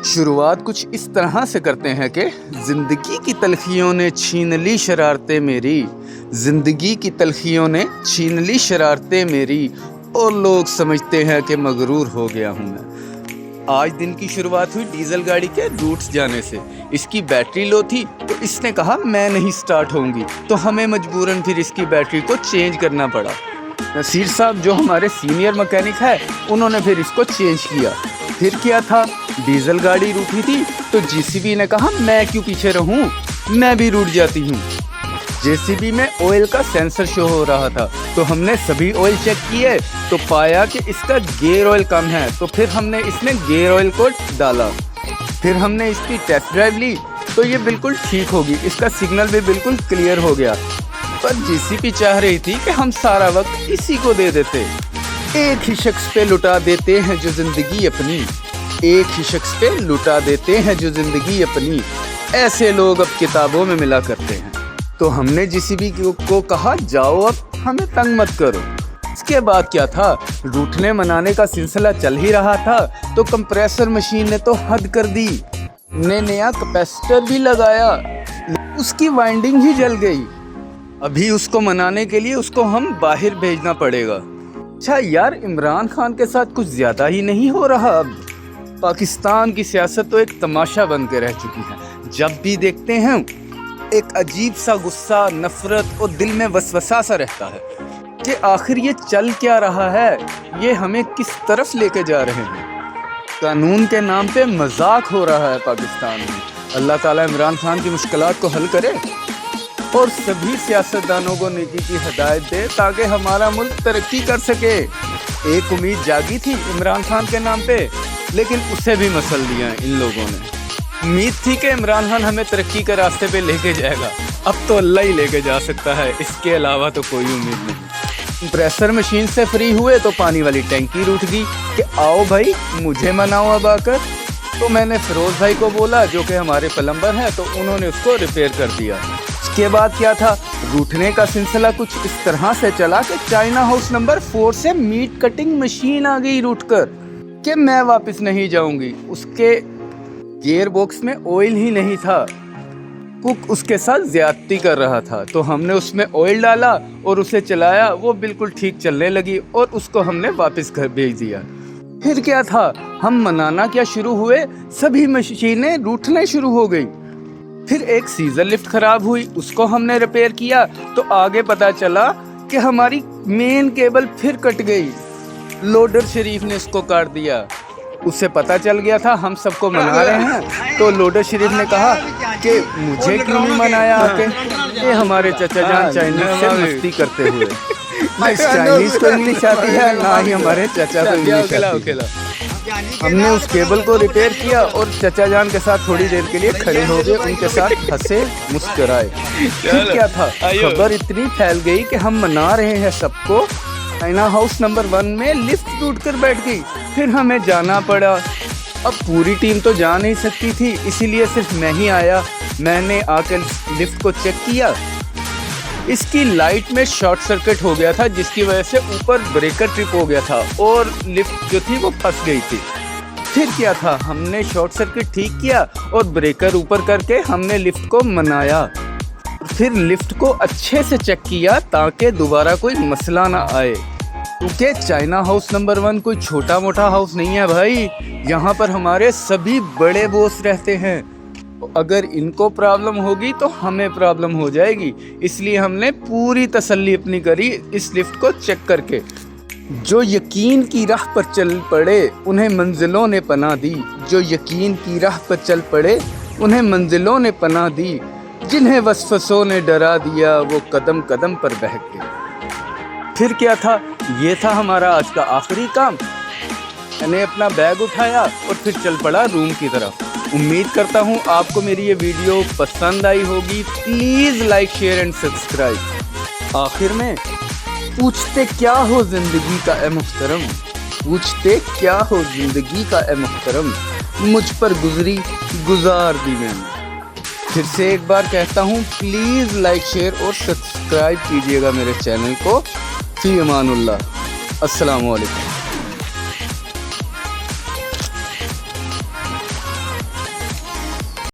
शुरुआत कुछ इस तरह से करते हैं कि ज़िंदगी की तलखियों ने छीन ली शरारतें मेरी, ज़िंदगी की तलखियों ने छीन ली शरारतें मेरी, और लोग समझते हैं कि मगरूर हो गया हूँ मैं। आज दिन की शुरुआत हुई डीजल गाड़ी के रूट्स जाने से। इसकी बैटरी लो थी तो इसने कहा मैं नहीं स्टार्ट होंगी, तो हमें मजबूरन फिर इसकी बैटरी को चेंज करना पड़ा। नसीर साहब जो हमारे सीनियर मैकेनिक है, उन्होंने फिर इसको चेंज किया। फिर क्या था, डीजल गाड़ी रूठी थी तो जेसीबी ने कहा मैं क्यों पीछे रहूं, मैं भी रूठ जाती हूं। जेसीबी में ऑयल का सेंसर शो हो रहा था, तो हमने सभी ऑयल चेक किए तो पाया कि इसका गियर ऑयल कम है, तो फिर हमने इसमें गियर ऑयल को डाला। फिर हमने इसकी टेस्ट ड्राइव ली तो ये बिल्कुल ठीक होगी, इसका सिग्नल भी बिल्कुल क्लियर हो गया। पर जेसीबी चाह रही थी कि हम सारा वक्त इसी को दे देते। एक ही शख्स पे लुटा देते हैं जो जिंदगी अपनी, एक ही शख्स पे लुटा देते हैं जो जिंदगी अपनी, ऐसे लोग अब किताबों में मिला करते हैं। तो हमने जेसीबी को कहा जाओ अब हमें तंग मत करो। इसके बाद क्या था, रूठने मनाने का सिलसिला चल ही रहा था तो कंप्रेसर मशीन ने तो हद कर दी। ने नया कैपेसिटर भी लगाया, उसकी वाइंडिंग ही जल गई। अभी उसको मनाने के लिए उसको हम बाहर भेजना पड़ेगा। अच्छा यार, इमरान खान के साथ कुछ ज़्यादा ही नहीं हो रहा अब? पाकिस्तान की सियासत तो एक तमाशा बन के रह चुकी है। जब भी देखते हैं एक अजीब सा गुस्सा, नफरत और दिल में वसवसा सा रहता है कि आखिर ये चल क्या रहा है, ये हमें किस तरफ लेके जा रहे हैं। कानून के नाम पे मजाक हो रहा है पाकिस्तान में। अल्लाह ताला इमरान खान की मुश्किलात को हल करे और सभी सियासतदानों को नेकी की हिदायत दे ताकि हमारा मुल्क तरक्की कर सके। एक उम्मीद जागी थी इमरान खान के नाम पे, लेकिन उसे भी मसल दिया इन लोगों ने। उम्मीद थी कि इमरान खान हमें तरक्की के रास्ते पे लेके जाएगा, अब तो अल्लाह ही लेके जा सकता है, इसके अलावा तो कोई उम्मीद नहीं। कंप्रेसर मशीन से फ्री हुए तो पानी वाली टैंकी रूठ गई कि आओ भाई मुझे मनाओ अब आकर। तो मैंने फिरोज भाई को बोला जो कि हमारे प्लम्बर हैं, तो उन्होंने उसको रिपेयर कर दिया। उसके बाद क्या था, रूठने का सिलसिला कुछ इस तरह से चला कि चाइना हाउस नंबर 4 से मीट कटिंग मशीन आ गई रूठ कर कि मैं वापस नहीं जाऊंगी। उसके गियर बॉक्स में ऑयल ही नहीं था, कुक उसके साथ ज्यादती कर रहा था, तो हमने उसमें ऑयल डाला और उसे चलाया, वो बिल्कुल ठीक चलने लगी और उसको हमने वापस घर भेज दिया। फिर क्या था, हम मनाना क्या शुरू हुए, सभी मशीनें रूठने शुरू हो गई। फिर एक सीजर लिफ्ट खराब हुई, उसको हमने रिपेयर किया तो आगे पता चला कि हमारी मेन केबल फिर कट गई। लोडर शरीफ ने इसको काट दिया। उससे पता चल गया था हम सबको मना रहे हैं, तो लोडर शरीफ ने कहा कि मुझे क्यों नहीं मनाया आके। ये हमारे चचा जान चाइनीज से मस्ती करते हुए, ना इस चाइनीज को इंग्लिश आती है ना ही हमारे चचा को इंग्लिश आती है। हमने उस केबल को रिपेयर किया और चचा जान के साथ थोड़ी देर के लिए खड़े हो गए, उनके साथ हंसे मुस्कुराए। फिर क्या था, खबर इतनी फैल गई कि हम मना रहे हैं सबको। चाइना हाउस नंबर 1 में लिफ्ट टूट कर बैठ गई, फिर हमें जाना पड़ा। अब पूरी टीम तो जा नहीं सकती थी, इसीलिए सिर्फ मैं ही आया। मैंने आकर लिफ्ट को चेक किया, इसकी लाइट में शॉर्ट सर्किट हो गया था, जिसकी वजह से ऊपर ब्रेकर ट्रिप हो गया था और लिफ्ट जो थी वो फंस गई थी। फिर क्या था, हमने शॉर्ट सर्किट ठीक किया और ब्रेकर ऊपर करके हमने लिफ्ट को मनाया। फिर लिफ्ट को अच्छे से चेक किया ताकि दोबारा कोई मसला ना आए, क्योंकि चाइना हाउस नंबर 1 कोई छोटा मोटा हाउस नहीं है भाई। यहाँ पर हमारे सभी बड़े बॉस रहते हैं, अगर इनको प्रॉब्लम होगी तो हमें प्रॉब्लम हो जाएगी। इसलिए हमने पूरी तसल्ली अपनी करी इस लिफ्ट को चेक करके। जो यकीन की राह पर चल पड़े उन्हें मंजिलों ने पनाह दी, जो यकीन की राह पर चल पड़े उन्हें मंजिलों ने पनाह दी, जिन्हें वसवसों ने डरा दिया वो कदम कदम पर बहक गए। फिर क्या था, ये था हमारा आज का आखिरी काम। मैंने अपना बैग उठाया और फिर चल पड़ा रूम की तरफ। उम्मीद करता हूँ आपको मेरी ये वीडियो पसंद आई होगी। Please like, share and subscribe. आखिर में पूछते क्या हो जिंदगी का ए मुहतरम, पूछते क्या हो जिंदगी का ए मुहतरम, मुझ पर गुजरी गुजार दी मैंने। फिर से एक बार कहता हूँ, प्लीज़ लाइक, शेयर और सब्सक्राइब कीजिएगा मेरे चैनल को। फी अमानुल्लाह, अस्सलामु अलैकुम।